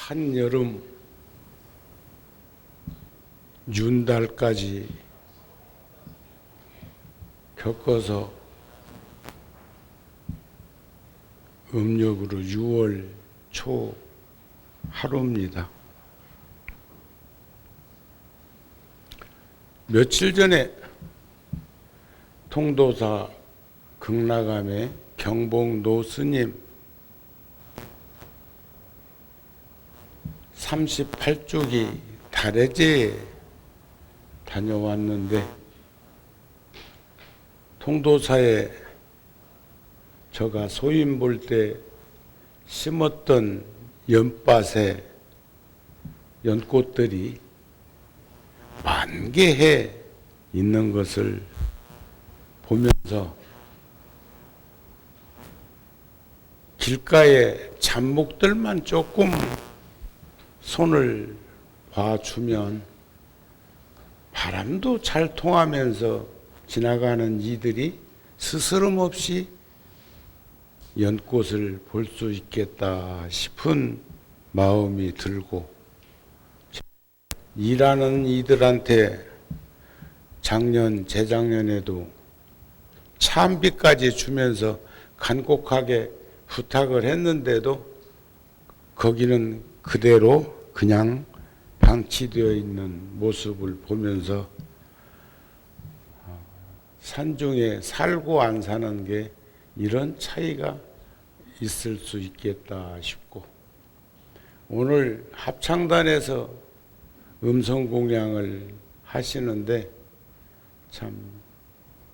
한여름 윤달까지 겪어서 음력으로 6월 초 하루입니다. 며칠 전에 통도사 극락암의 경봉노 스님 38주기 달해제에 다녀왔는데 통도사에 제가 소인 볼 때 심었던 연밭에 연꽃들이 만개해 있는 것을 보면서 길가에 잡목들만 조금 손을 봐주면 바람도 잘 통하면서 지나가는 이들이 스스럼 없이 연꽃을 볼 수 있겠다 싶은 마음이 들고, 일하는 이들한테 작년, 재작년에도 차한비까지 주면서 간곡하게 부탁을 했는데도 거기는 그대로 그냥 방치되어 있는 모습을 보면서 산중에 살고 안 사는 게 이런 차이가 있을 수 있겠다 싶고, 오늘 합창단에서 음성공양을 하시는데 참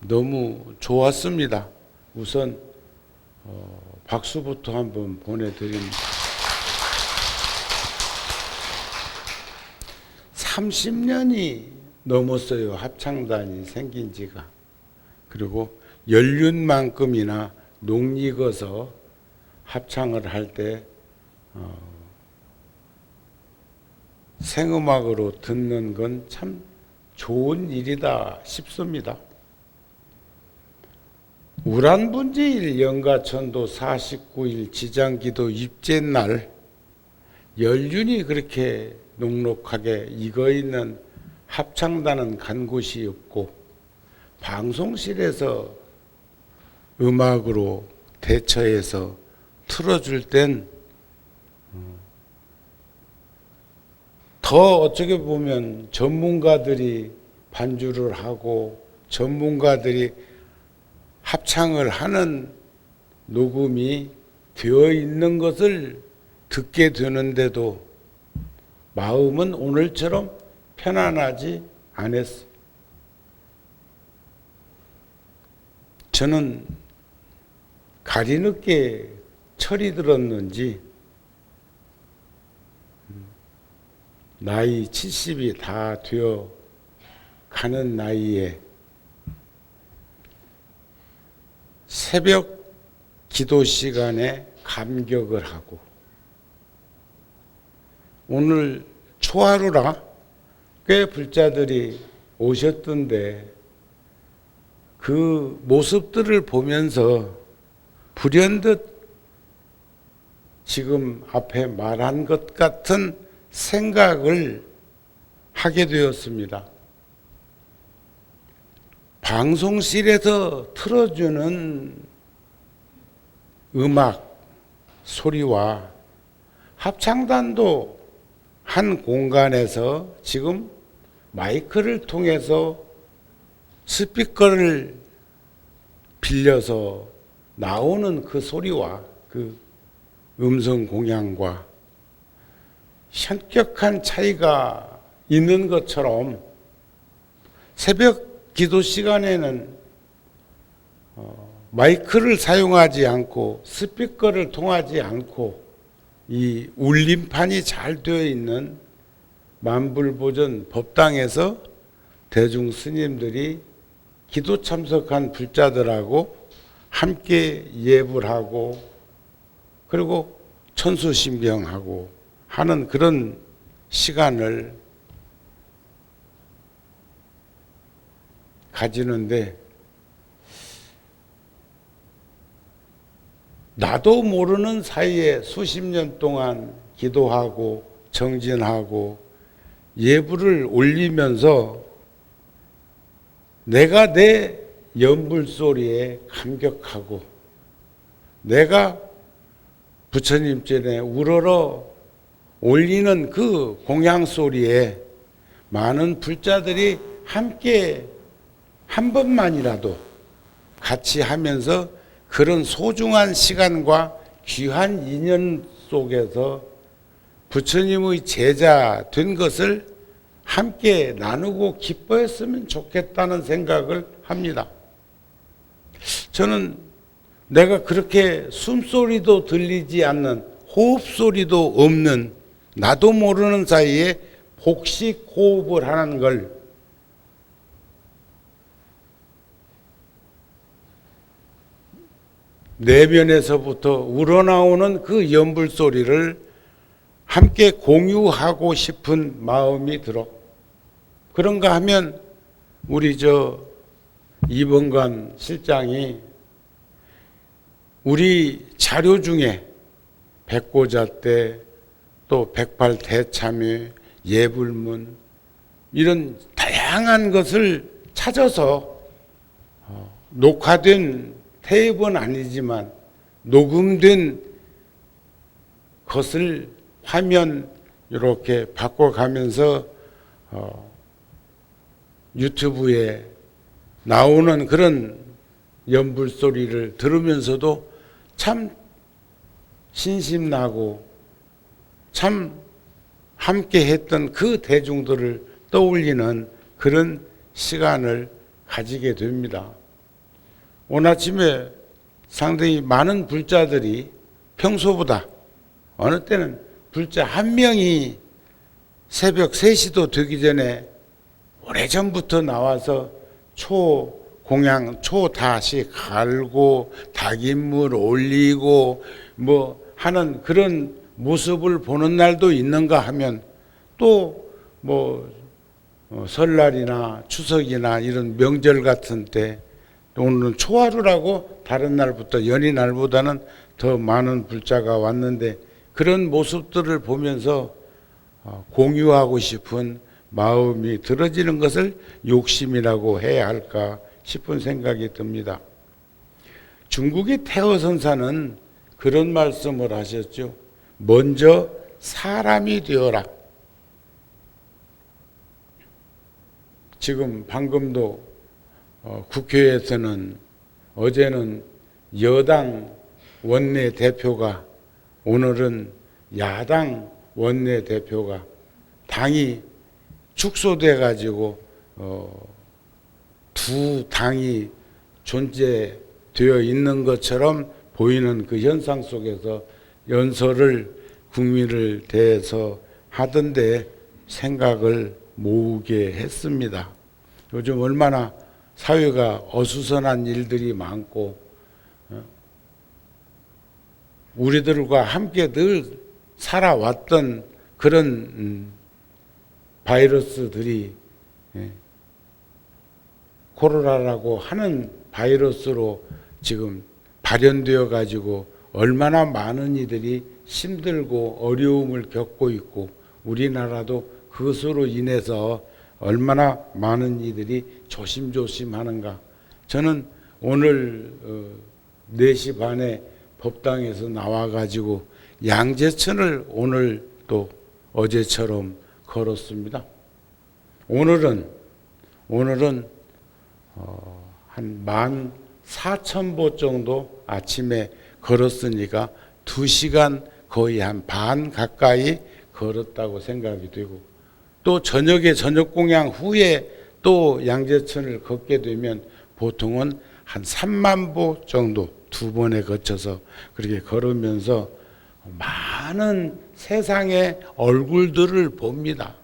너무 좋았습니다. 우선 박수부터 한번 보내드립니다. 30년이 넘었어요, 합창단이 생긴 지가. 그리고 연륜만큼이나 녹익어서 합창을 할 때 생음악으로 듣는 건 참 좋은 일이다 싶습니다. 우란분제일 영가천도 49일 지장기도 입제날 연륜이 그렇게 녹록하게 익어있는 합창단은 간 곳이 없고, 방송실에서 음악으로 대처해서 틀어줄 땐 더 어떻게 보면 전문가들이 반주를 하고 전문가들이 합창을 하는 녹음이 되어 있는 것을 듣게 되는데도 마음은 오늘처럼 편안하지 않았어요. 저는 가리 늦게 철이 들었는지 나이 70이 다 되어 가는 나이에 새벽 기도 시간에 감격을 하고, 오늘 초하루라 꽤 불자들이 오셨던데 그 모습들을 보면서 불현듯 지금 앞에 말한 것 같은 생각을 하게 되었습니다. 방송실에서 틀어주는 음악 소리와 합창단도 한 공간에서 지금 마이크를 통해서 스피커를 빌려서 나오는 그 소리와 그 음성 공양과 현격한 차이가 있는 것처럼 새벽 기도 시간에는 마이크를 사용하지 않고 스피커를 통하지 않고 이 울림판이 잘 되어 있는 만불보전 법당에서 대중 스님들이 기도 참석한 불자들하고 함께 예불 하고 그리고 천수신병하고 하는 그런 시간을 가지는데, 나도 모르는 사이에 수십 년 동안 기도하고 정진하고 예불을 올리면서 내가 내 연불 소리에 감격하고 내가 부처님 전에 우러러 올리는 그 공양 소리에 많은 불자들이 함께 한 번만이라도 같이 하면서 그런 소중한 시간과 귀한 인연 속에서 부처님의 제자 된 것을 함께 나누고 기뻐했으면 좋겠다는 생각을 합니다. 저는 내가 그렇게 숨소리도 들리지 않는 호흡소리도 없는 나도 모르는 사이에 복식 호흡을 하는 걸 내면에서부터 우러나오는 그 연불 소리를 함께 공유하고 싶은 마음이 들어. 그런가 하면 우리 이범관 실장이 우리 자료 중에 백고자 때 또 백팔대참회, 예불문 이런 다양한 것을 찾아서 녹화된 테이프는 아니지만 녹음된 것을 화면 이렇게 바꿔가면서 유튜브에 나오는 그런 연불 소리를 들으면서도 참 신심나고 참 함께 했던 그 대중들을 떠올리는 그런 시간을 가지게 됩니다. 오늘 아침에 상당히 많은 불자들이 평소보다 어느 때는 불자 한 명이 새벽 3시도 되기 전에 오래전부터 나와서 초공양, 초다시 갈고 닭인물 올리고 뭐 하는 그런 모습을 보는 날도 있는가 하면 또 뭐 설날이나 추석이나 이런 명절 같은 때 오늘은 초하루라고 다른 날부터 연희 날보다는 더 많은 불자가 왔는데 그런 모습들을 보면서 공유하고 싶은 마음이 들어지는 것을 욕심이라고 해야 할까 싶은 생각이 듭니다. 중국의 태어선사는 그런 말씀을 하셨죠. 먼저 사람이 되어라. 지금 방금도 국회에서는 어제는 여당 원내대표가 오늘은 야당 원내대표가 당이 축소돼 가지고 두 당이 존재되어 있는 것처럼 보이는 그 현상 속에서 연설을 국민을 대해서 하던데 생각을 모으게 했습니다. 요즘 얼마나 사회가 어수선한 일들이 많고 우리들과 함께 늘 살아왔던 그런 바이러스들이 코로나라고 하는 바이러스로 지금 발현되어 가지고 얼마나 많은 이들이 힘들고 어려움을 겪고 있고 우리나라도 그것으로 인해서 얼마나 많은 이들이 조심조심 하는가. 저는 오늘 4시 반에 법당에서 나와가지고 양재천을 오늘 또 어제처럼 걸었습니다. 오늘은 한 14,000보 정도 아침에 걸었으니까 2시간 거의 한 반 가까이 걸었다고 생각이 되고 또 저녁에 저녁 공양 후에 또 양재천을 걷게 되면 보통은 한 3만 보 정도 2번에 거쳐서 그렇게 걸으면서 많은 세상의 얼굴들을 봅니다.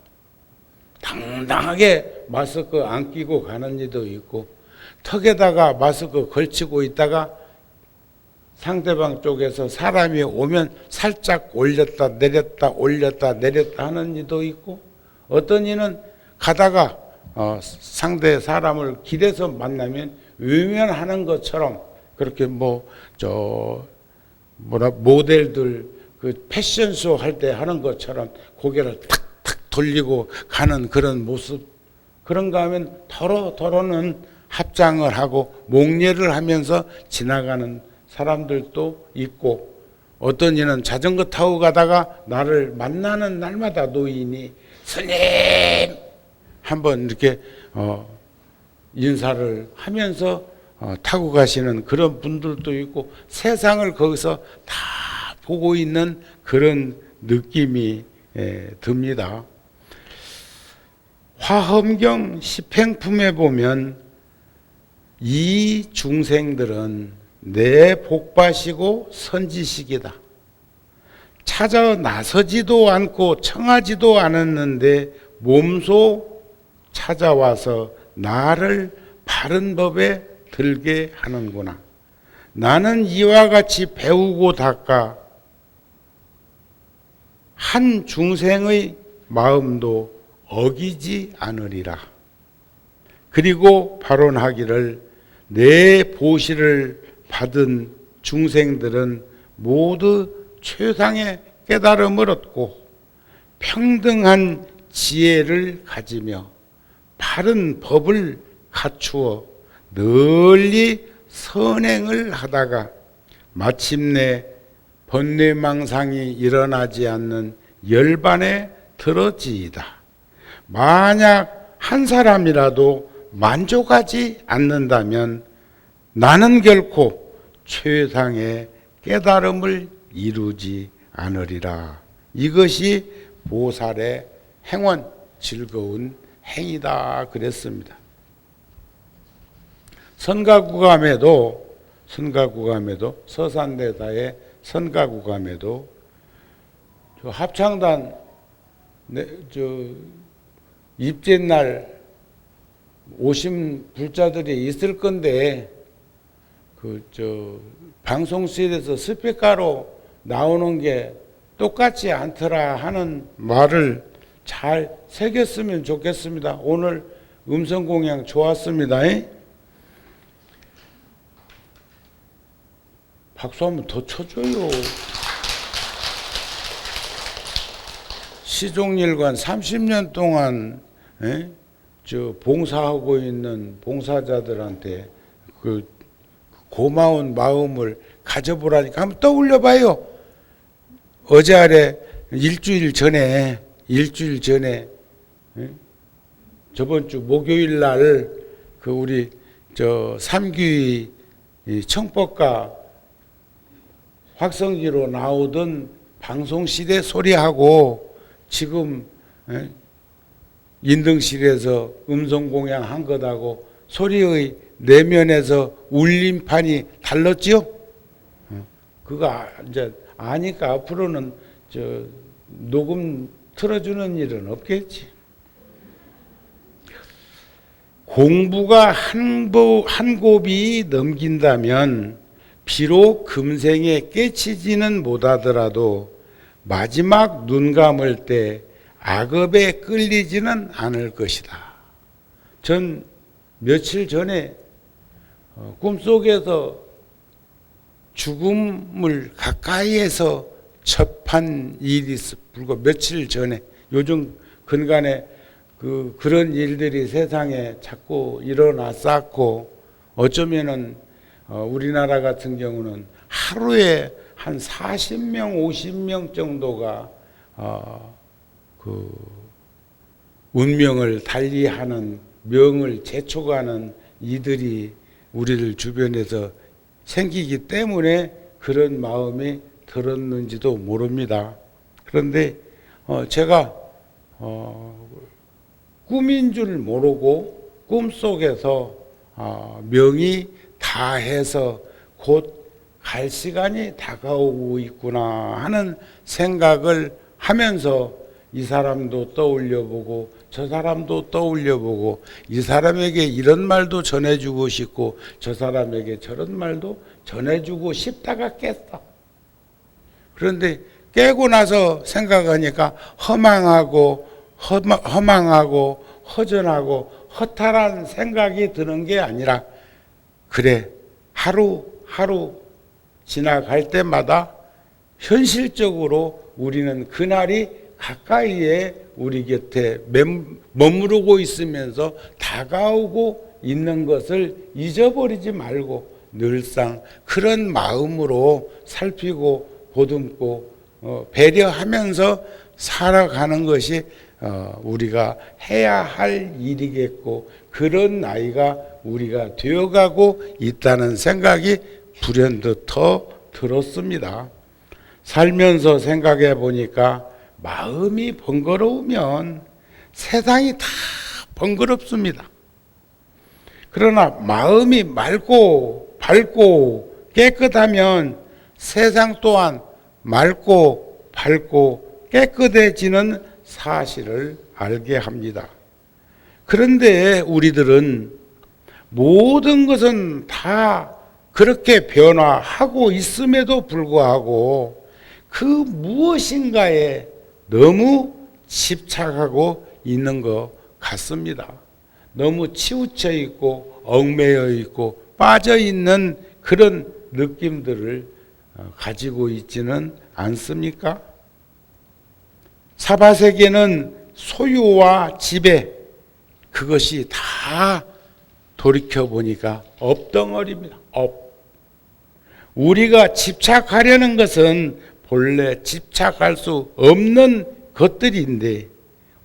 당당하게 마스크 안 끼고 가는 이도 있고 턱에다가 마스크 걸치고 있다가 상대방 쪽에서 사람이 오면 살짝 올렸다 내렸다 올렸다 내렸다 하는 이도 있고 어떤 이는 가다가 상대 사람을 길에서 만나면 외면하는 것처럼 그렇게 모델들 그 패션쇼 할 때 하는 것처럼 고개를 탁탁 돌리고 가는 그런 모습, 그런가 하면 더러는 합장을 하고 목례를 하면서 지나가는 사람들도 있고, 어떤 이는 자전거 타고 가다가 나를 만나는 날마다 노인이 스님 한번 이렇게 인사를 하면서 타고 가시는 그런 분들도 있고, 세상을 거기서 다 보고 있는 그런 느낌이 듭니다. 화엄경 십행품에 보면 이 중생들은 내 복바시고 선지식이다. 찾아 나서지도 않고 청하지도 않았는데 몸소 찾아와서 나를 바른 법에 들게 하는구나. 나는 이와 같이 배우고 닦아 한 중생의 마음도 어기지 않으리라. 그리고 발언하기를 내 보시를 받은 중생들은 모두 최상의 깨달음을 얻고 평등한 지혜를 가지며 바른 법을 갖추어 널리 선행을 하다가 마침내 번뇌망상이 일어나지 않는 열반에 들어지이다. 만약 한 사람이라도 만족하지 않는다면 나는 결코 최상의 깨달음을 이루지 않으리라. 이것이 보살의 행원, 즐거운 행위다 그랬습니다. 선가구감에도 서산대사의 선가구감에도 합창단 입제날 오신 불자들이 있을 건데 방송실에서 스피커로 나오는 게 똑같지 않더라 하는 말을 잘 새겼으면 좋겠습니다. 오늘 음성공양 좋았습니다. 박수 한번 더 쳐줘요. 시종일관 30년 동안 봉사하고 있는 봉사자들한테 그 고마운 마음을 가져보라니까 한번 떠올려봐요. 어제 아래 일주일 전에 저번 주 목요일 날 그 우리 삼귀 청법가 확성기로 나오던 방송실의 소리하고 지금 인등실에서 음성공양 한 것하고 소리의 내면에서 울림판이 달랐지요? 그거 이제 아니까 앞으로는 녹음 틀어주는 일은 없겠지. 공부가 한 곱이 넘긴다면 비록 금생에 깨치지는 못하더라도 마지막 눈 감을 때 악업에 끌리지는 않을 것이다. 전 며칠 전에 꿈속에서 죽음을 가까이에서 접한 일이 불과 며칠 전에, 요즘 근간에 그런 일들이 세상에 자꾸 일어났었고, 어쩌면은 우리나라 같은 경우는 하루에 한 40명, 50명 정도가 운명을 달리하는, 명을 재촉하는 이들이 우리를 주변에서 생기기 때문에 그런 마음이 들었는지도 모릅니다. 그런데 제가 꿈인 줄 모르고 꿈속에서 명이 다해서 곧 갈 시간이 다가오고 있구나 하는 생각을 하면서 이 사람도 떠올려보고 저 사람도 떠올려보고, 이 사람에게 이런 말도 전해주고 싶고 저 사람에게 저런 말도 전해주고 싶다가 깼어. 그런데 깨고 나서 생각하니까 허망하고 허전하고 허탈한 생각이 드는 게 아니라, 그래, 하루 지나갈 때마다 현실적으로 우리는 그날이 가까이에 우리 곁에 머무르고 있으면서 다가오고 있는 것을 잊어버리지 말고 늘상 그런 마음으로 살피고 보듬고 배려하면서 살아가는 것이 우리가 해야 할 일이겠고, 그런 나이가 우리가 되어가고 있다는 생각이 불현듯 더 들었습니다. 살면서 생각해 보니까 마음이 번거로우면 세상이 다 번거롭습니다. 그러나 마음이 맑고 밝고 깨끗하면 세상 또한 맑고 밝고 깨끗해지는 사실을 알게 합니다. 그런데 우리들은 모든 것은 다 그렇게 변화하고 있음에도 불구하고 그 무엇인가에 너무 집착하고 있는 것 같습니다. 너무 치우쳐 있고 얽매여 있고 빠져 있는 그런 느낌들을 가지고 있지는 않습니까? 사바세계는 소유와 지배, 그것이 다 돌이켜보니까 업덩어리입니다. 우리가 집착하려는 것은 본래 집착할 수 없는 것들인데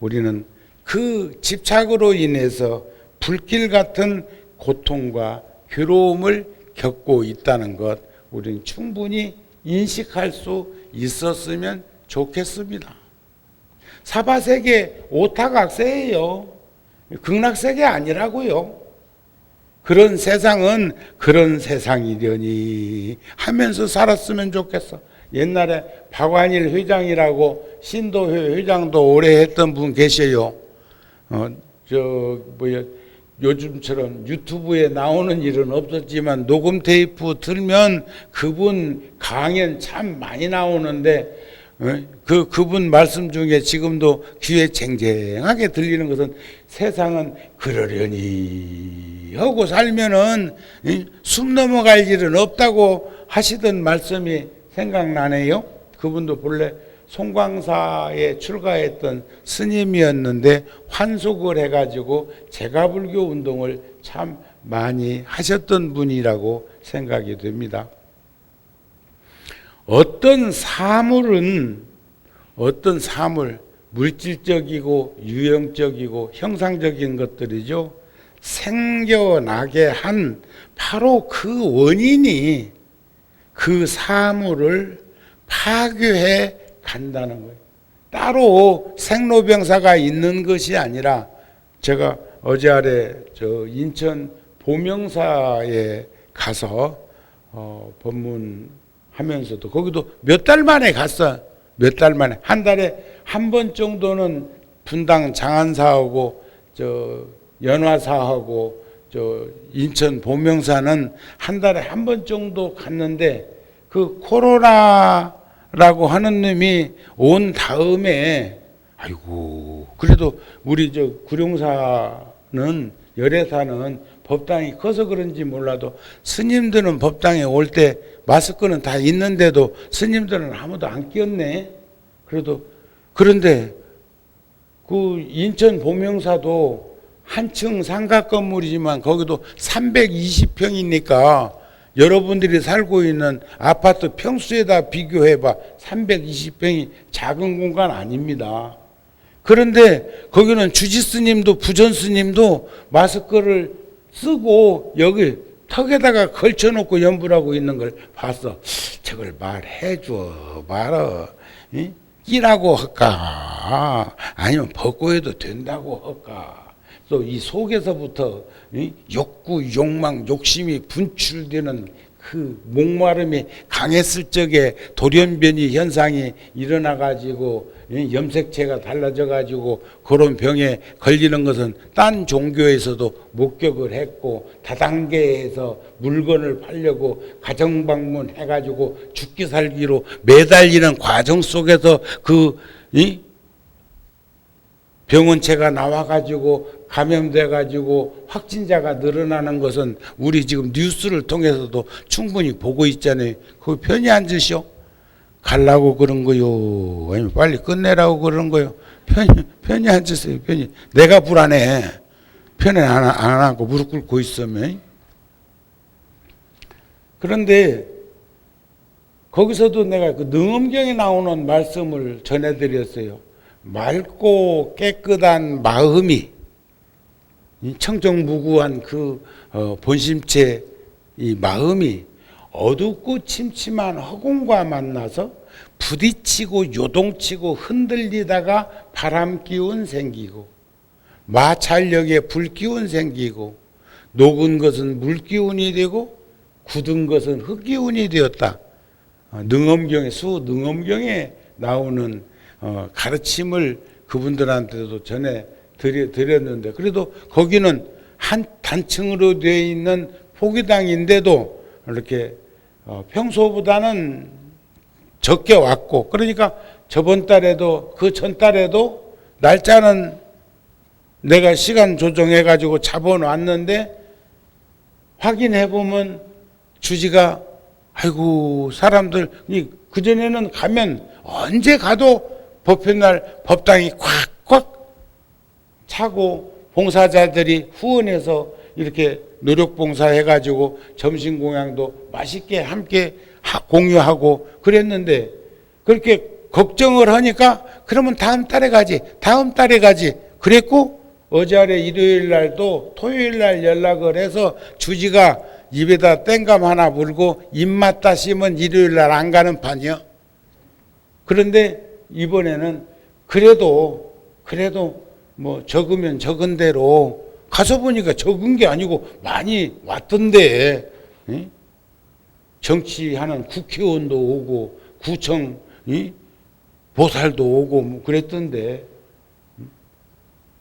우리는 그 집착으로 인해서 불길 같은 고통과 괴로움을 겪고 있다는 것, 우리는 충분히 인식할 수 있었으면 좋겠습니다. 사바세계 오타각세예요. 극락세계 아니라고요. 그런 세상은 그런 세상이려니 하면서 살았으면 좋겠어. 옛날에 박완일 회장이라고 신도회 회장도 오래 했던 분 계셔요. 요즘처럼 유튜브에 나오는 일은 없었지만 녹음 테이프 들면 그분 강연 참 많이 나오는데 그분 말씀 중에 지금도 귀에 쟁쟁하게 들리는 것은 세상은 그러려니 하고 살면은 숨 넘어갈 일은 없다고 하시던 말씀이 생각나네요. 그분도 본래 송광사에 출가했던 스님이었는데 환속을 해가지고 제가불교 운동을 참 많이 하셨던 분이라고 생각이 됩니다. 어떤 사물, 물질적이고 유형적이고 형상적인 것들이죠. 생겨나게 한 바로 그 원인이 그 사물을 파괴해 간다는 거예요. 따로 생로병사가 있는 것이 아니라, 제가 어제 아래 인천 보명사에 가서 법문하면서도 거기도 몇 달 만에 갔어. 몇 달 만에. 한 달에 한 번 정도는 분당 장안사하고 연화사하고 인천 보명사는 한 달에 한 번 정도 갔는데, 그 코로나라고 하는 놈이 온 다음에 아이고, 그래도 우리 구룡사는 열애사는 법당이 커서 그런지 몰라도 스님들은 법당에 올 때 마스크는 다 있는데도 스님들은 아무도 안 끼었네. 그런데 그 인천 보명사도 한층 상가 건물이지만 거기도 320평이니까 여러분들이 살고 있는 아파트 평수에다 비교해봐. 320평이 작은 공간 아닙니다. 그런데 거기는 주지스님도 부전스님도 마스크를 쓰고 여기 턱에다가 걸쳐놓고 연불하고 있는 걸 봤어. 저걸 말해줘 말어. 끼라고 할까 아니면 벗고 해도 된다고 할까. 또 이 속에서부터 욕구, 욕망, 욕심이 분출되는 그 목마름이 강했을 적에 돌연변이 현상이 일어나가지고 염색체가 달라져가지고 그런 병에 걸리는 것은 딴 종교에서도 목격을 했고, 다단계에서 물건을 팔려고 가정방문 해가지고 죽기 살기로 매달리는 과정 속에서 그 병원체가 나와가지고 감염돼가지고 확진자가 늘어나는 것은 우리 지금 뉴스를 통해서도 충분히 보고 있잖아요. 그거 편히 앉으시오. 갈라고 그런 거요? 아니면 빨리 끝내라고 그런 거요? 편히 앉으세요, 편히. 내가 불안해. 편히 안 하고 무릎 꿇고 있으면. 그런데 거기서도 내가 그 능엄경에 나오는 말씀을 전해드렸어요. 맑고 깨끗한 마음이 청정무구한 그 본심체 이 마음이 어둡고 침침한 허공과 만나서 부딪히고 요동치고 흔들리다가 바람 기운 생기고 마찰력에 불 기운 생기고 녹은 것은 물 기운이 되고 굳은 것은 흙 기운이 되었다. 능엄경에 능엄경에 나오는 가르침을 그분들한테도 전해 드렸는데 그래도 거기는 한 단층으로 되어 있는 포기당인데도 이렇게 평소보다는 적게 왔고 그러니까 저번 달에도 그 전달에도 날짜는 내가 시간 조정해 가지고 잡아놨는데 확인해 보면 주지가 아이고 사람들 그전에는 가면 언제 가도 법회날 법당이 콱콱 차고 봉사자들이 후원해서 이렇게 노력봉사 해가지고 점심공양도 맛있게 함께 공유하고 그랬는데 그렇게 걱정을 하니까 그러면 다음 달에 가지 그랬고 어제 일요일 날도 토요일 날 연락을 해서 주지가 입에다 땡감 하나 물고 입맛 다시면 일요일 날 안 가는 판이요. 그런데 이번에는 그래도 뭐 적으면 적은 대로 가서 보니까 적은 게 아니고 많이 왔던데 정치하는 국회의원도 오고 구청 보살도 오고 뭐 그랬던데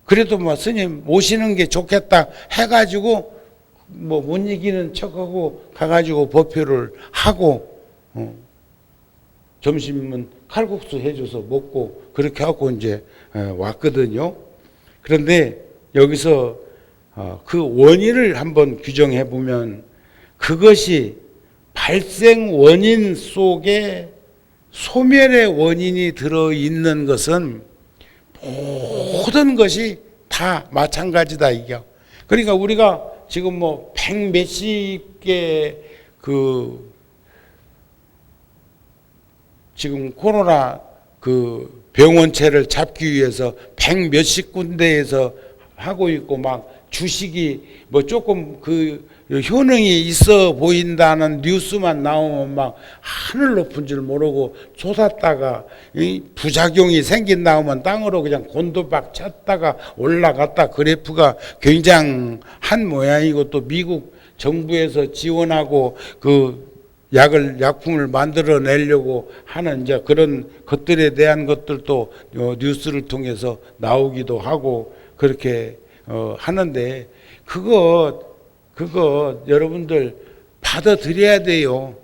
그래도 뭐 스님 오시는 게 좋겠다 해가지고 뭐 못 이기는 척하고 가가지고 법회를 하고 점심은 칼국수 해줘서 먹고 그렇게 하고 이제 왔거든요. 그런데 여기서 그 원인을 한번 규정해 보면 그것이 발생 원인 속에 소멸의 원인이 들어있는 것은 모든 것이 다 마찬가지다 이게. 그러니까 우리가 지금 뭐 100 몇십 개 지금 코로나 병원체를 잡기 위해서 100 몇십 군데에서 하고 있고 막 주식이 뭐 조금 효능이 있어 보인다는 뉴스만 나오면 막 하늘 높은 줄 모르고 솟았다가 부작용이 생긴다면 땅으로 그냥 곤두박 쳤다가 올라갔다 그래프가 굉장한 모양이고 또 미국 정부에서 지원하고 약품을 만들어내려고 하는 이제 그런 것들에 대한 것들도 뉴스를 통해서 나오기도 하고 그렇게 하는데 그거 여러분들 받아들여야 돼요.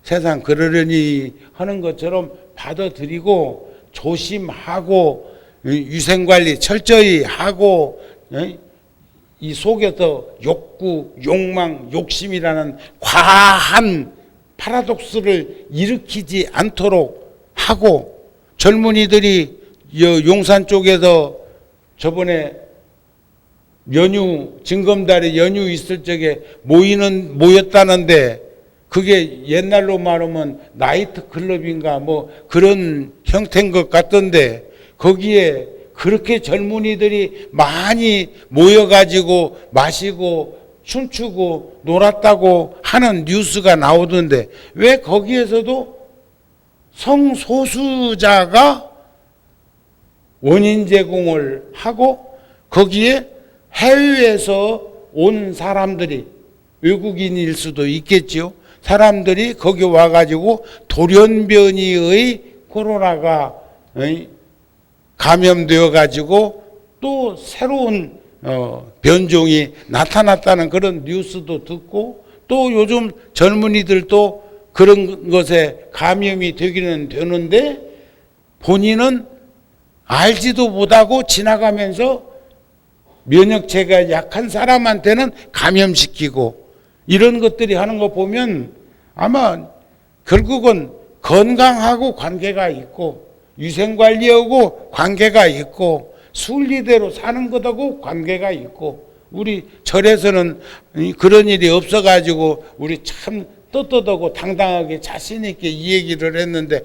세상 그러려니 하는 것처럼 받아들이고 조심하고 위생관리 철저히 하고 이 속에서 욕구, 욕망, 욕심이라는 과한 파라독스를 일으키지 않도록 하고 젊은이들이 용산 쪽에서 저번에 징검다리 연휴 있을 적에 모였다는데 그게 옛날로 말하면 나이트 클럽인가 뭐 그런 형태인 것 같던데 거기에 그렇게 젊은이들이 많이 모여가지고 마시고 춤추고 놀았다고 하는 뉴스가 나오던데 왜 거기에서도 성소수자가 원인 제공을 하고 거기에 해외에서 온 사람들이 외국인일 수도 있겠지요. 사람들이 거기 와가지고 돌연변이의 코로나가 감염되어 가지고 또 새로운 변종이 나타났다는 그런 뉴스도 듣고 또 요즘 젊은이들도 그런 것에 감염이 되기는 되는데 본인은 알지도 못하고 지나가면서 면역체가 약한 사람한테는 감염시키고 이런 것들이 하는 거 보면 아마 결국은 건강하고 관계가 있고 위생관리하고 관계가 있고 순리대로 사는 것하고 관계가 있고 우리 절에서는 그런 일이 없어가지고 우리 참 떳떳하고 당당하게 자신 있게 이 얘기를 했는데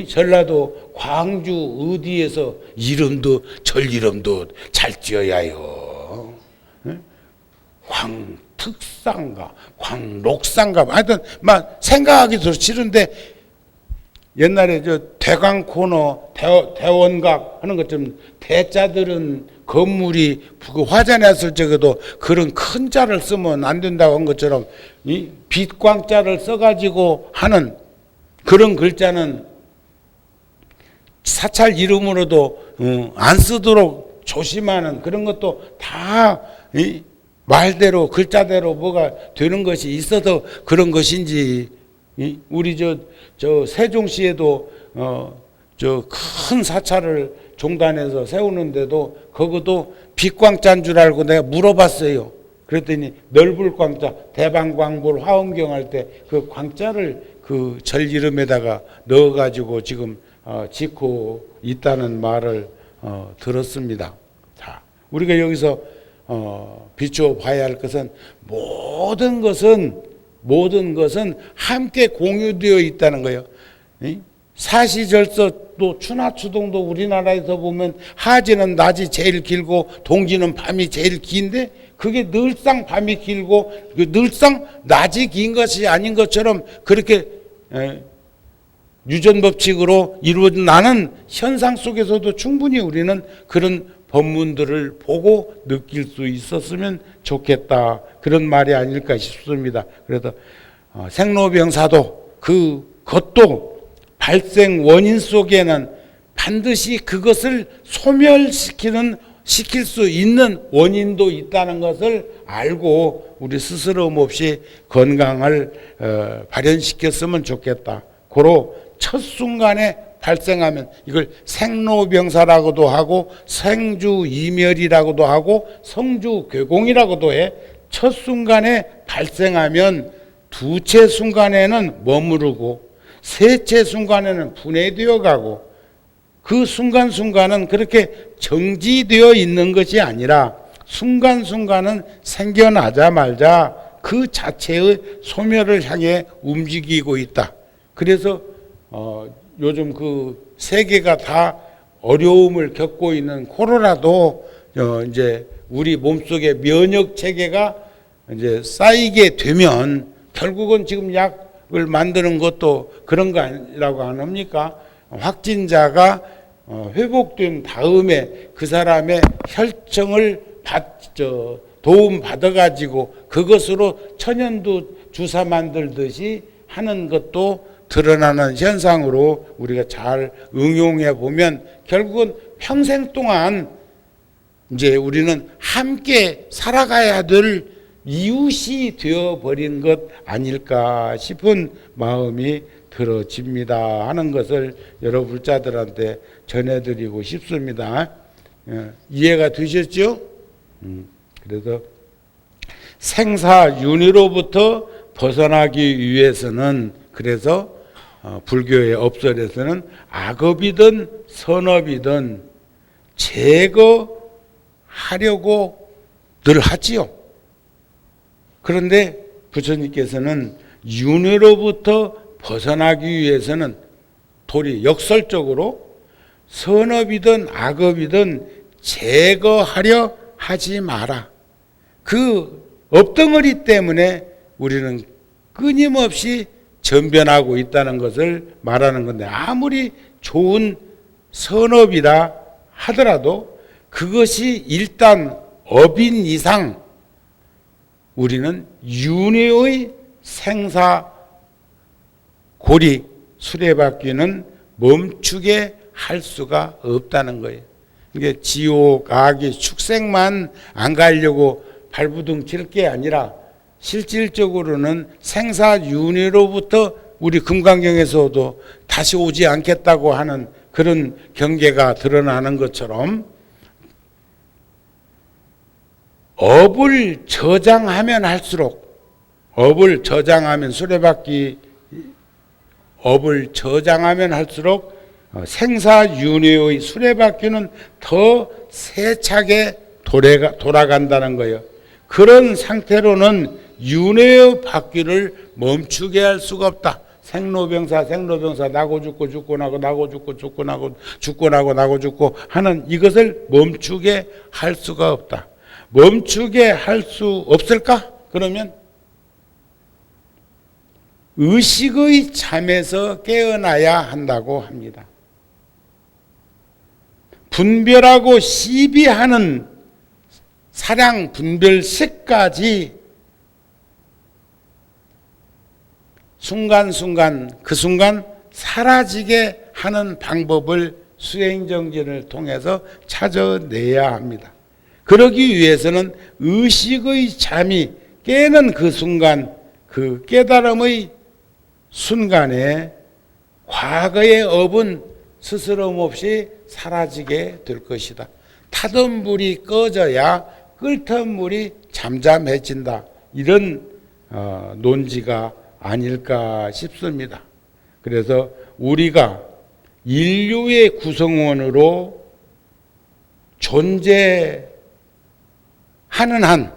전라도 광주 어디에서 이름도 절 이름도 잘 지어야 해요. 광특산가 광록산가 하여튼 막 생각하기도 싫은데 옛날에 저 대강 코너 대원각 하는 것처럼 대자들은 건물이 그 화전했을 적에도 그런 큰 자를 쓰면 안 된다고 한 것처럼 이 빛광자를 써가지고 하는 그런 글자는 사찰 이름으로도 안 쓰도록 조심하는 그런 것도 다 말대로 글자대로 뭐가 되는 것이 있어서 그런 것인지 우리 저 세종시에도 저 큰 사찰을 종단에서 세우는데도 그것도 빛광자인 줄 알고 내가 물어봤어요. 그랬더니 넓을 광자 대방광불 화엄경 할 때 그 광자를 그 절 이름에다가 넣어가지고 지금 짓고 있다는 말을 들었습니다. 자, 우리가 여기서 비추어 봐야 할 것은 모든 것은 함께 공유되어 있다는 거예요. 사시절서도 추나추동도 우리나라에서 보면 하지는 낮이 제일 길고 동지는 밤이 제일 긴데 그게 늘상 밤이 길고 늘상 낮이 긴 것이 아닌 것처럼 그렇게 유전법칙으로 이루어나는 현상 속에서도 충분히 우리는 그런 법문들을 보고 느낄 수 있었으면 좋겠다. 그런 말이 아닐까 싶습니다. 그래서 생로병사도 그것도 발생 원인 속에는 반드시 그것을 시킬 수 있는 원인도 있다는 것을 알고 우리 스스럼 없이 건강을 발현시켰으면 좋겠다. 고로 첫 순간에 발생하면 이걸 생로병사라고도 하고 생주이멸이라고도 하고 성주괴공이라고도 해. 첫 순간에 발생하면 두째 순간에는 머무르고 셋째 순간에는 분해되어 가고 그 순간순간은 그렇게 정지되어 있는 것이 아니라 순간순간은 생겨나자마자 그 자체의 소멸을 향해 움직이고 있다. 그래서 요즘 그 세계가 다 어려움을 겪고 있는 코로나도 이제 우리 몸속에 면역 체계가 이제 쌓이게 되면 결국은 지금 약을 만드는 것도 그런 거라고 안 합니까? 확진자가 회복된 다음에 그 사람의 혈청을 도움 받아가지고 그것으로 천연두 주사 만들듯이 하는 것도 드러나는 현상으로 우리가 잘 응용해 보면 결국은 평생 동안 이제 우리는 함께 살아가야 될 이웃이 되어버린 것 아닐까 싶은 마음이 들어집니다 하는 것을 여러 불자들한테 전해드리고 싶습니다. 이해가 되셨죠? 그래서 생사윤회로부터 벗어나기 위해서는 그래서 불교의 업설에서는 악업이든 선업이든 제거하려고 늘 하지요. 그런데 부처님께서는 윤회로부터 벗어나기 위해서는 도리 역설적으로 선업이든 악업이든 제거하려 하지 마라. 그 업덩어리 때문에 우리는 끊임없이 전변하고 있다는 것을 말하는 건데 아무리 좋은 선업이라 하더라도 그것이 일단 업인 이상 우리는 윤회의 생사 고리 수레바퀴는 멈추게 할 수가 없다는 거예요. 이게 지옥, 악의 축생만 안 가려고 발부둥 칠 게 아니라 실질적으로는 생사윤회로부터 우리 금강경에서도 다시 오지 않겠다고 하는 그런 경계가 드러나는 것처럼 업을 저장하면 할수록 업을 저장하면 수레바퀴 업을 저장하면 할수록 생사윤회의 수레바퀴는 더 세차게 돌아간다는 거예요. 그런 상태로는 윤회의 바퀴를 멈추게 할 수가 없다. 생로병사 나고 죽고 나고 죽고 하는 이것을 멈추게 할 수가 없다. 멈추게 할 수 없을까? 그러면 의식의 잠에서 깨어나야 한다고 합니다. 분별하고 시비하는 사량 분별식까지 순간순간 그 순간 사라지게 하는 방법을 수행정진을 통해서 찾아내야 합니다. 그러기 위해서는 의식의 잠이 깨는 그 순간, 그 깨달음의 순간에 과거의 업은 스스럼 없이 사라지게 될 것이다. 타던 불이 꺼져야 끓던 물이 잠잠해진다. 이런 논지가 아닐까 싶습니다. 그래서 우리가 인류의 구성원으로 존재하는 한,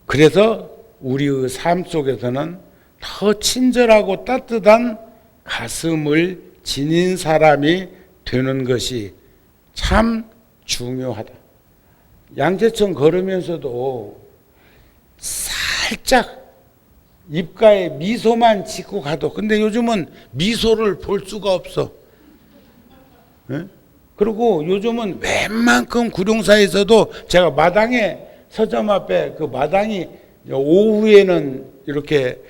그래서 우리의 삶 속에서는 더 친절하고 따뜻한 가슴을 지닌 사람이 되는 것이 참 중요하다. 양재천 걸으면서도 살짝 입가에 미소만 짓고 가도, 근데 요즘은 미소를 볼 수가 없어. 네? 그리고 요즘은 웬만큼 구룡사에서도 제가 마당에 서점 앞에 그 마당이 오후에는 이렇게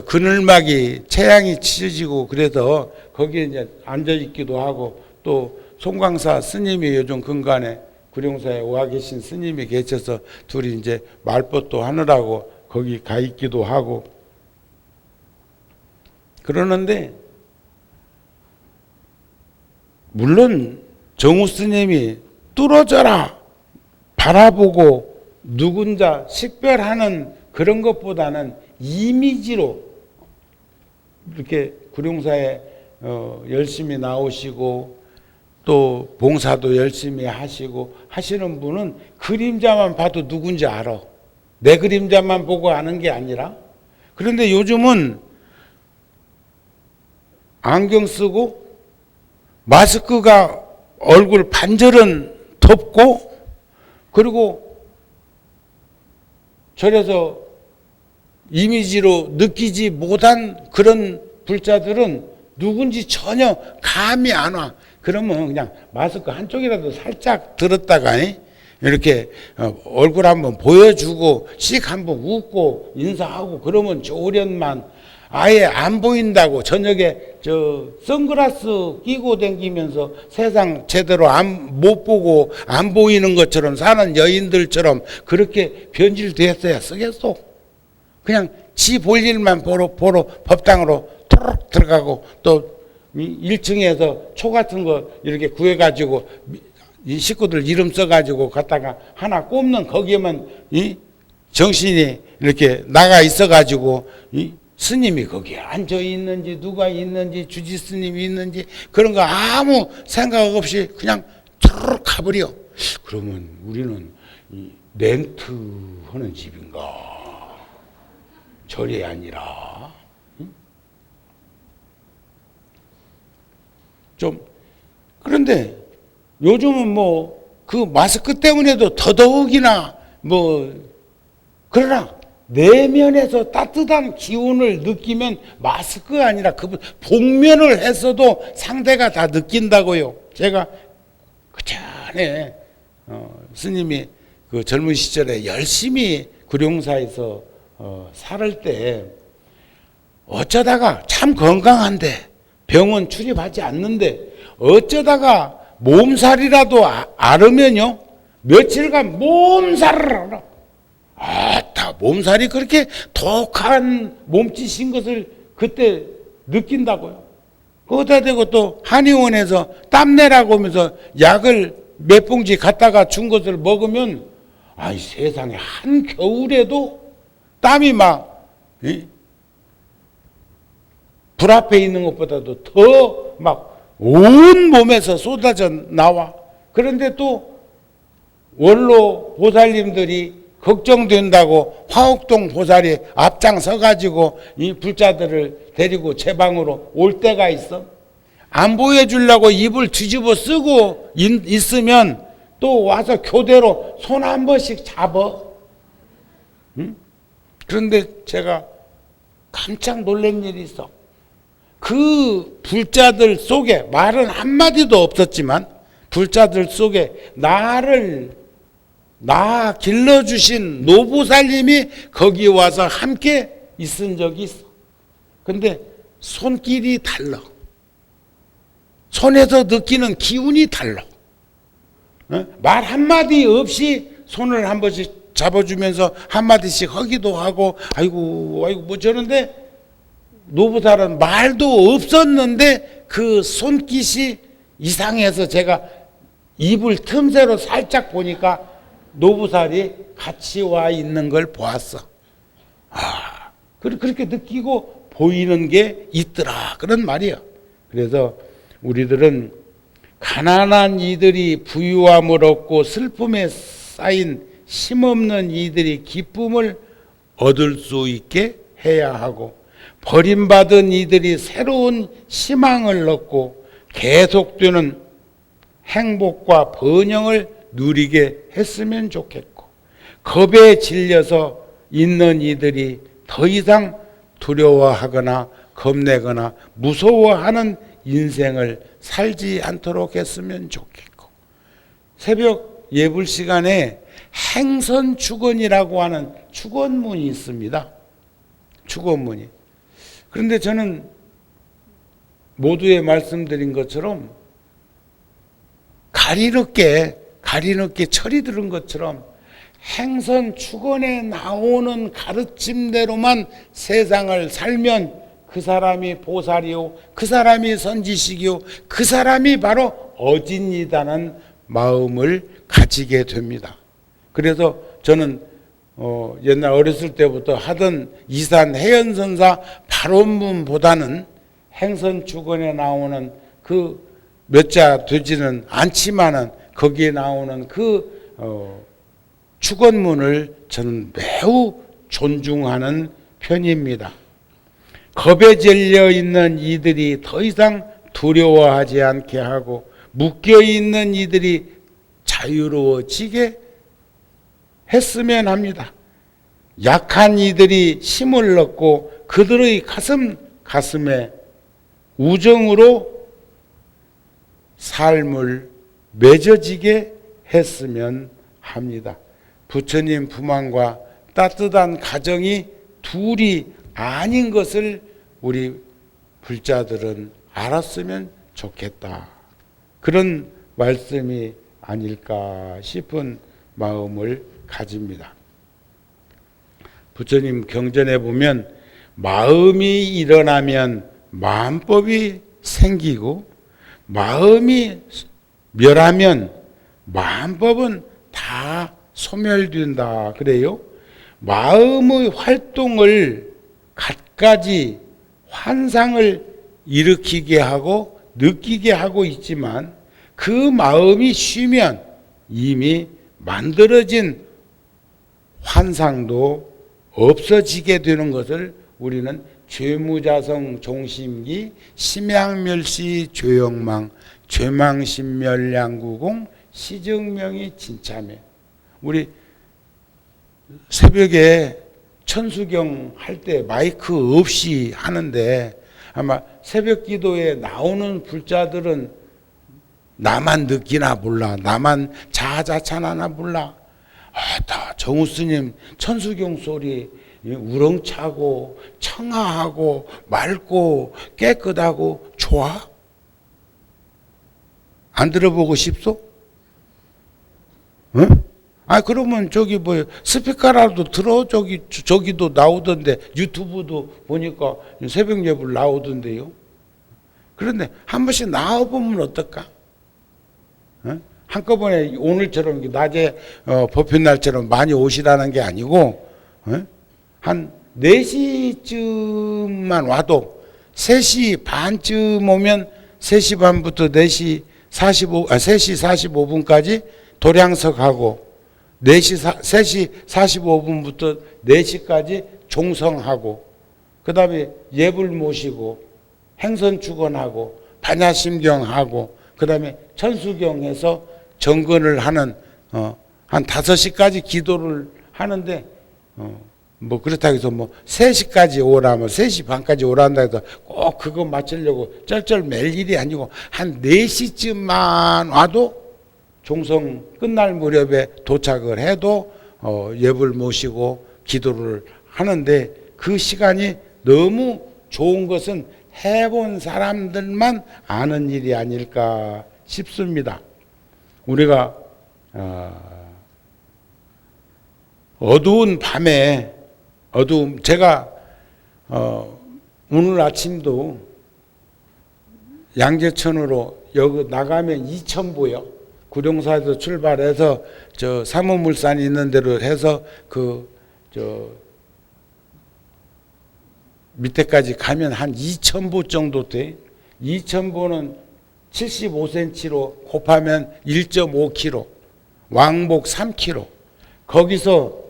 그늘막이 채양이 치어지고 그래서 거기에 이제 앉아 있기도 하고, 또 송광사 스님이 요즘 근간에 구룡사에 와 계신 스님이 계셔서 둘이 이제 말벗도 하느라고 거기 가 있기도 하고 그러는데, 물론 정우 스님이 뚫어져라 바라보고 누군자 식별하는 그런 것보다는 이미지로 이렇게 구룡사에 열심히 나오시고 또 봉사도 열심히 하시고 하시는 분은 그림자만 봐도 누군지 알아. 내 그림자만 보고 아는 게 아니라. 그런데 요즘은 안경 쓰고 마스크가 얼굴 반절은 덮고, 그리고 저래서 이미지로 느끼지 못한 그런 불자들은 누군지 전혀 감이 안 와. 그러면 그냥 마스크 한쪽이라도 살짝 들었다가 이렇게 얼굴 한번 보여주고 씩 한번 웃고 인사하고 그러면 좋으련만, 아예 안 보인다고 저녁에 선글라스 끼고 다니면서 세상 제대로 못 보고 안 보이는 것처럼 사는 여인들처럼 그렇게 변질됐어야 쓰겠어. 그냥 지 볼 일만 보러 법당으로 토록 들어가고, 또 1층에서 초 같은 거 이렇게 구해가지고 이 식구들 이름 써가지고 갖다가 하나 꼽는 거기에만 정신이 이렇게 나가 있어가지고 스님이 거기에 앉아 있는지 누가 있는지 주지 스님이 있는지 그런 거 아무 생각 없이 그냥 툭 가버려. 그러면 우리는 렌트 하는 집인가? 절이 아니라 좀. 그런데 요즘은 그 마스크 때문에도 더더욱이나 그러나 내면에서 따뜻한 기운을 느끼면 마스크가 아니라 그 복면을 했어도 상대가 다 느낀다고요. 제가 그 전에 스님이 그 젊은 시절에 열심히 구룡사에서 살을 때 어쩌다가 참 건강한데 병원 출입하지 않는데 어쩌다가 몸살이라도 앓으면요 며칠간 몸살을 앓아. 아따, 몸살이 그렇게 독한 몸짓인 것을 그때 느낀다고요. 거기다 대고 또 한의원에서 땀내라고 하면서 약을 몇 봉지 갖다가 준 것을 먹으면, 아이 세상에, 한겨울에도 땀이 막 불 앞에 있는 것보다도 더 막 온 몸에서 쏟아져 나와. 그런데 또 원로 보살님들이 걱정된다고 화옥동 보살이 앞장서 가지고 이 불자들을 데리고 제 방으로 올 때가 있어. 안 보여주려고 입을 뒤집어 쓰고 있으면 또 와서 교대로 손 한 번씩 잡어. 응? 그런데 제가 깜짝 놀란 일이 있어. 그 불자들 속에 말은 한마디도 없었지만 불자들 속에 나 길러주신 노보살님이 거기 와서 함께 있은 적이 있어. 근데 손길이 달라. 손에서 느끼는 기운이 달라. 말 한마디 없이 손을 한 번씩 잡아주면서 한마디씩 하기도 하고 아이고 뭐 저런데 노보살은 말도 없었는데 그 손깃이 이상해서 제가 입을 틈새로 살짝 보니까 노보살이 같이 와 있는 걸 보았어. 아, 그렇게 느끼고 보이는 게 있더라. 그런 말이야. 그래서 우리들은 가난한 이들이 부유함을 얻고 슬픔에 쌓인 힘없는 이들이 기쁨을 얻을 수 있게 해야 하고 버림받은 이들이 새로운 희망을 얻고 계속되는 행복과 번영을 누리게 했으면 좋겠고 겁에 질려서 있는 이들이 더 이상 두려워하거나 겁내거나 무서워하는 인생을 살지 않도록 했으면 좋겠고 새벽 예불 시간에 행선축원이라고 하는 축원문이 있습니다. 축원문이. 그런데 저는 모두에 말씀드린 것처럼 가리늦게 철이 들은 것처럼 행선축원에 나오는 가르침대로만 세상을 살면 그 사람이 보살이요, 그 사람이 선지식이요, 그 사람이 바로 어진이다는 마음을 가지게 됩니다. 그래서 저는 옛날 어렸을 때부터 하던 이산 해연선사 발원문보다는 행선축원에 나오는 그 몇 자 되지는 않지만은 거기에 나오는 그 축원문을 저는 매우 존중하는 편입니다. 겁에 질려 있는 이들이 더 이상 두려워하지 않게 하고 묶여 있는 이들이 자유로워지게 했으면 합니다. 약한 이들이 힘을 얻고 그들의 가슴에 우정으로 삶을 맺어지게 했으면 합니다. 부처님 품안과 따뜻한 가정이 둘이 아닌 것을 우리 불자들은 알았으면 좋겠다. 그런 말씀이 아닐까 싶은 마음을 가집니다. 부처님 경전에 보면 마음이 일어나면 마음법이 생기고 마음이 멸하면 마음법은 다 소멸된다 그래요. 마음의 활동을 갖가지 환상을 일으키게 하고 느끼게 하고 있지만 그 마음이 쉬면 이미 만들어진 환상도 없어지게 되는 것을 우리는 죄무자성 종심기 심양멸시 죄영망 죄망신멸양구공 시증명이 진참해. 우리 새벽에 천수경 할 때 마이크 없이 하는데 아마 새벽 기도에 나오는 불자들은 나만 느끼나 몰라. 나만 자아자찬하나 몰라. 다 정우 스님 천수경 소리 우렁차고 청아하고 맑고 깨끗하고 좋아? 안 들어보고 싶소? 응? 아 그러면 저기 뭐 스피커라도 들어. 저기도 나오던데 유튜브도 보니까 새벽 예불 나오던데요. 그런데 한 번씩 나와보면 어떨까? 응? 한꺼번에 오늘처럼 낮에 법회 날처럼 많이 오시라는 게 아니고 응? 한 4시쯤만 와도 3시 반쯤 오면 3시 반부터 3시 45분까지 도량석하고 3시 45분부터 4시까지 종성하고 그 다음에 예불 모시고 행선 축원하고 반야심경하고 그 다음에 천수경해서 정근을 하는 한 5시까지 기도를 하는데 뭐 그렇다고 해서 뭐 3시까지 오라면 3시 반까지 오란다 해서 꼭 그거 맞추려고 쩔쩔 맬 일이 아니고 한 4시쯤만 와도 종성 끝날 무렵에 도착을 해도 예불 모시고 기도를 하는데 그 시간이 너무 좋은 것은 해본 사람들만 아는 일이 아닐까 싶습니다. 우리가 어두운 밤에 제가 오늘 아침도 양재천으로 여기 나가면 이천보요. 구룡사에서 출발해서 저 사무물산 있는 데로 해서 밑에까지 가면 한 2,000보 정도 돼. 2,000보는 75cm로 곱하면 1.5km, 왕복 3km. 거기서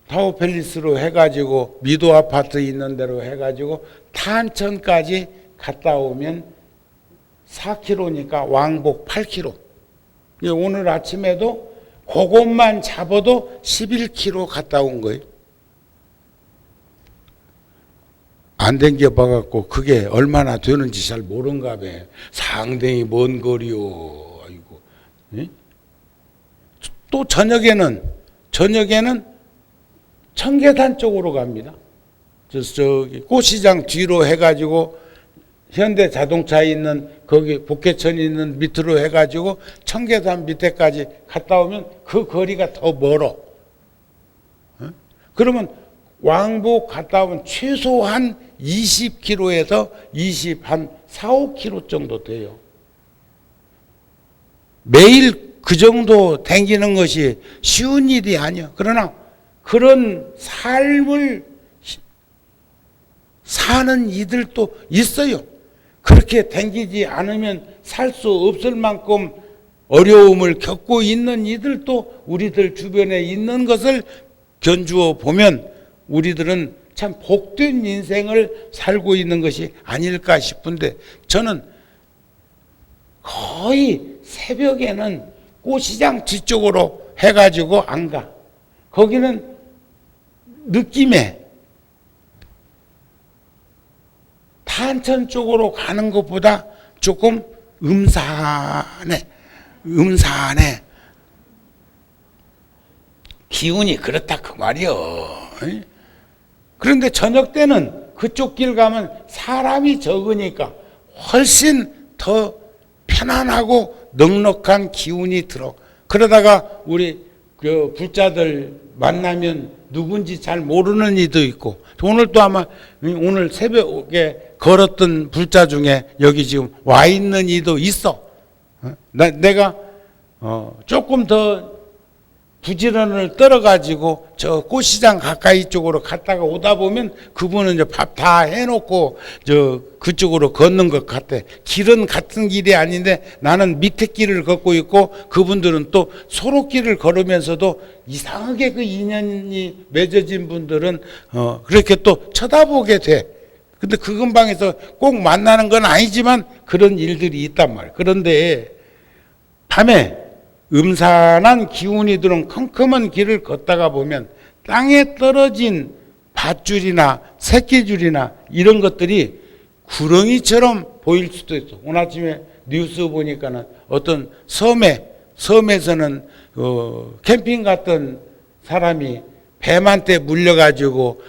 타워팰리스로 해가지고 미도 아파트 있는 데로 해가지고 탄천까지 갔다 오면 4km니까 왕복 8km. 오늘 아침에도 그것만 잡아도 11km 갔다 온 거예요. 안 댕겨봐갖고 그게 얼마나 되는지 잘 모른가 봐. 상당히 먼 거리요. 아이고. 예? 또 저녁에는 청계산 쪽으로 갑니다. 저기 꽃시장 뒤로 해가지고 현대자동차 있는 거기 북계천 있는 밑으로 해가지고 청계산 밑에까지 갔다 오면 그 거리가 더 멀어. 그러면 왕복 갔다 오면 최소한 20km에서 한 4, 5km 정도 돼요. 매일 그 정도 댕기는 것이 쉬운 일이 아니야. 그러나 그런 삶을 사는 이들도 있어요. 그렇게 댕기지 않으면 살 수 없을 만큼 어려움을 겪고 있는 이들도 우리들 주변에 있는 것을 견주어 보면 우리들은 참 복된 인생을 살고 있는 것이 아닐까 싶은데 저는 거의 새벽에는 꽃시장 뒤쪽으로 해가지고 안 가. 거기는 느낌에 탄천 쪽으로 가는 것보다 조금 음산해. 기운이 그렇다 그 말이요. 그런데 저녁 때는 그쪽 길 가면 사람이 적으니까 훨씬 더 편안하고 넉넉한 기운이 들어. 그러다가 우리 그 불자들 만나면 누군지 잘 모르는 이도 있고, 오늘 또 아마 오늘 새벽에 걸었던 불자 중에 여기 지금 와 있는 이도 있어. 내가 조금 더 부지런을 떨어가지고 저 꽃시장 가까이 쪽으로 갔다가 오다 보면 그분은 이제 밥 다 해놓고 저 그쪽으로 걷는 것 같아. 길은 같은 길이 아닌데 나는 밑에 길을 걷고 있고 그분들은 또 소로길을 걸으면서도 이상하게 그 인연이 맺어진 분들은 그렇게 또 쳐다보게 돼. 근데 그 근방에서 꼭 만나는 건 아니지만 그런 일들이 있단 말이야. 그런데 밤에 음산한 기운이 드는 컴컴한 길을 걷다가 보면 땅에 떨어진 밧줄이나 새끼줄이나 이런 것들이 구렁이처럼 보일 수도 있어. 오늘 아침에 뉴스 보니까는 어떤 섬에서는 캠핑 갔던 사람이 뱀한테 물려가지고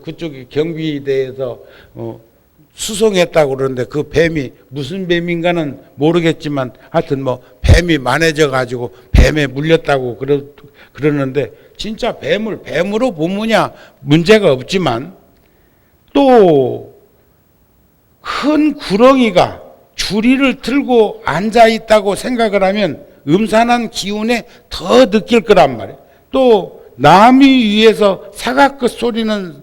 그쪽이 경비대에서 수송했다고 그러는데 그 뱀이 무슨 뱀인가는 모르겠지만 하여튼 뭐 뱀이 만해져 가지고 뱀에 물렸다고 그러는데 진짜 뱀을 뱀으로 보느냐 문제가 없지만 또 큰 구렁이가 주리를 들고 앉아 있다고 생각을 하면 음산한 기운에 더 느낄 거란 말이에요. 또 나무 위에서 사각끝 소리는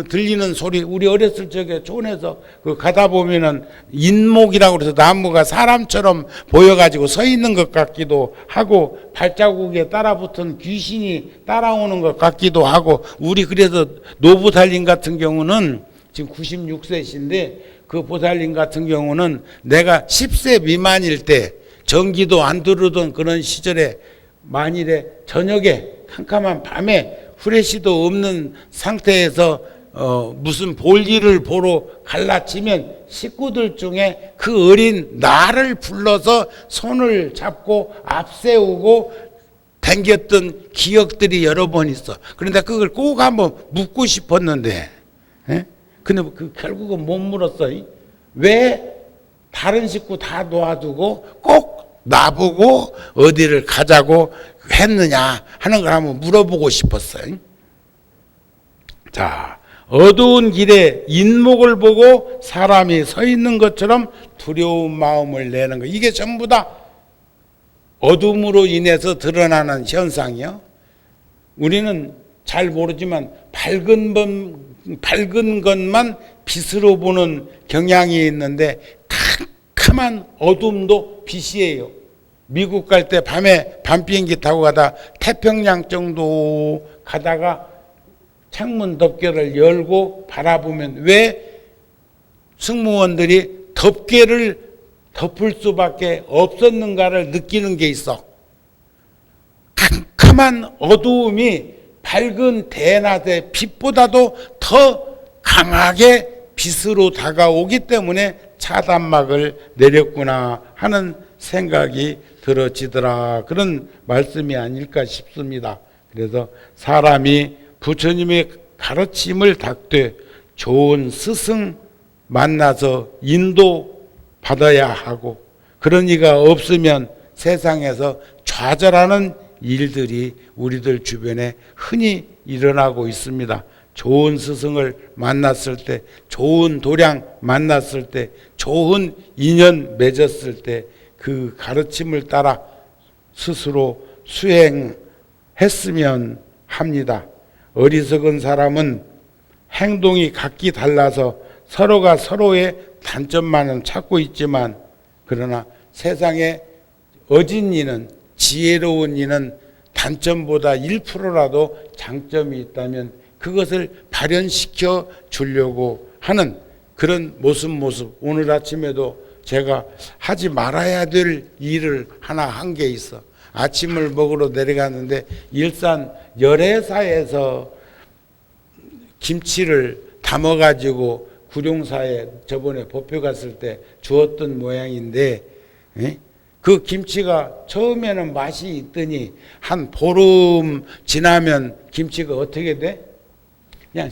들리는 소리. 우리 어렸을 적에 촌에서 그 가다 보면은 인목이라고 그래서 나무가 사람처럼 보여가지고 서 있는 것 같기도 하고 발자국에 따라붙은 귀신이 따라오는 것 같기도 하고 우리 그래서 노보살님 같은 경우는 지금 96세신데 그 보살님 같은 경우는 내가 10세 미만일 때 전기도 안 들어오던 그런 시절에 만일에 저녁에 캄캄한 밤에 후레쉬도 없는 상태에서 무슨 볼일을 보러 갈라치면 식구들 중에 그 어린 나를 불러서 손을 잡고 앞세우고 댕겼던 기억들이 여러 번 있어. 그런데 그걸 꼭 한번 묻고 싶었는데, 예? 근데 결국은 못 물었어. 왜 다른 식구 다 놓아두고 꼭 나보고 어디를 가자고 했느냐 하는 걸 한번 물어보고 싶었어요. 자, 어두운 길에 인목을 보고 사람이 서 있는 것처럼 두려운 마음을 내는 거. 이게 전부 다 어둠으로 인해서 드러나는 현상이요. 우리는 잘 모르지만 밝은 것만 빛으로 보는 경향이 있는데 캄캄한 어둠도 빛이에요. 미국 갈 때 밤에 밤 비행기 타고 가다 태평양 정도 가다가 창문 덮개를 열고 바라보면 왜 승무원들이 덮개를 덮을 수밖에 없었는가를 느끼는 게 있어. 캄캄한 어두움이 밝은 대낮의 빛보다도 더 강하게 빛으로 다가오기 때문에 차단막을 내렸구나 하는 생각이 들어지더라. 그런 말씀이 아닐까 싶습니다. 그래서 사람이 부처님의 가르침을 닦되 좋은 스승 만나서 인도 받아야 하고 그런 이가 없으면 세상에서 좌절하는 일들이 우리들 주변에 흔히 일어나고 있습니다. 좋은 스승을 만났을 때, 좋은 도량 만났을 때, 좋은 인연 맺었을 때 그 가르침을 따라 스스로 수행했으면 합니다. 어리석은 사람은 행동이 각기 달라서 서로가 서로의 단점만은 찾고 있지만 그러나 세상에 어진 이는 지혜로운 이는 단점보다 1%라도 장점이 있다면 그것을 발현시켜 주려고 하는 그런 모습 오늘 아침에도 제가 하지 말아야 될 일을 하나 한 게 있어. 아침을 먹으러 내려갔는데 일산 열애사에서 김치를 담아가지고 구룡사에 저번에 법회 갔을 때 주었던 모양인데 그 김치가 처음에는 맛이 있더니 한 보름 지나면 김치가 어떻게 돼? 그냥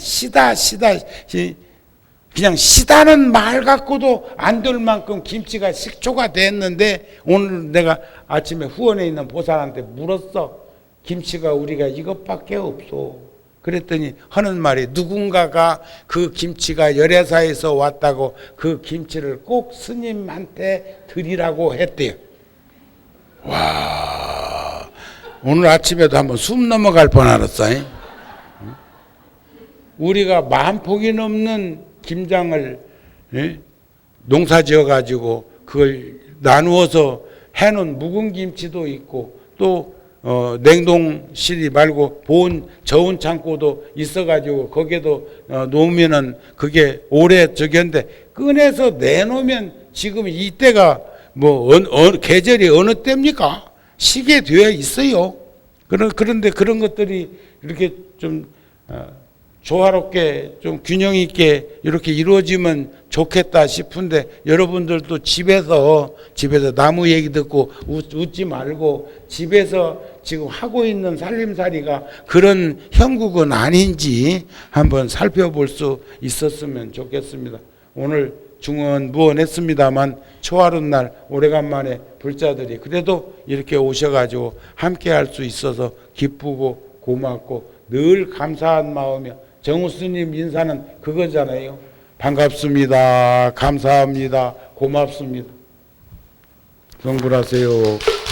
그냥 시다는 말 갖고도 안 될 만큼 김치가 식초가 됐는데 오늘 내가 아침에 후원에 있는 보살한테 물었어. 김치가 우리가 이것밖에 없어. 그랬더니 하는 말이 누군가가 그 김치가 열애사에서 왔다고 그 김치를 꼭 스님한테 드리라고 했대요. 와, 오늘 아침에도 한번 숨 넘어갈 뻔알았어. 우리가 10,000폭이 넘는 김장을 농사 지어 가지고 그걸 나누어서 해놓은 묵은 김치도 있고 또 냉동실이 말고 보온 저온 창고도 있어 가지고 거기에도 놓으면은 그게 오래 저기인데 꺼내서 내놓으면 지금 이때가 뭐 계절이 어느 때입니까? 시게 되어 있어요. 그런데 그런 것들이 이렇게 좀 조화롭게 좀 균형 있게 이렇게 이루어지면 좋겠다 싶은데 여러분들도 집에서 나무 얘기 듣고 웃지 말고 집에서 지금 하고 있는 살림살이가 그런 형국은 아닌지 한번 살펴볼 수 있었으면 좋겠습니다. 오늘 중언 무언했습니다만 초하룻 날 오래간만에 불자들이 그래도 이렇게 오셔가지고 함께 할 수 있어서 기쁘고 고맙고 늘 감사한 마음이요. 정우 스님 인사는 그거잖아요. 반갑습니다. 감사합니다. 고맙습니다. 성불하세요.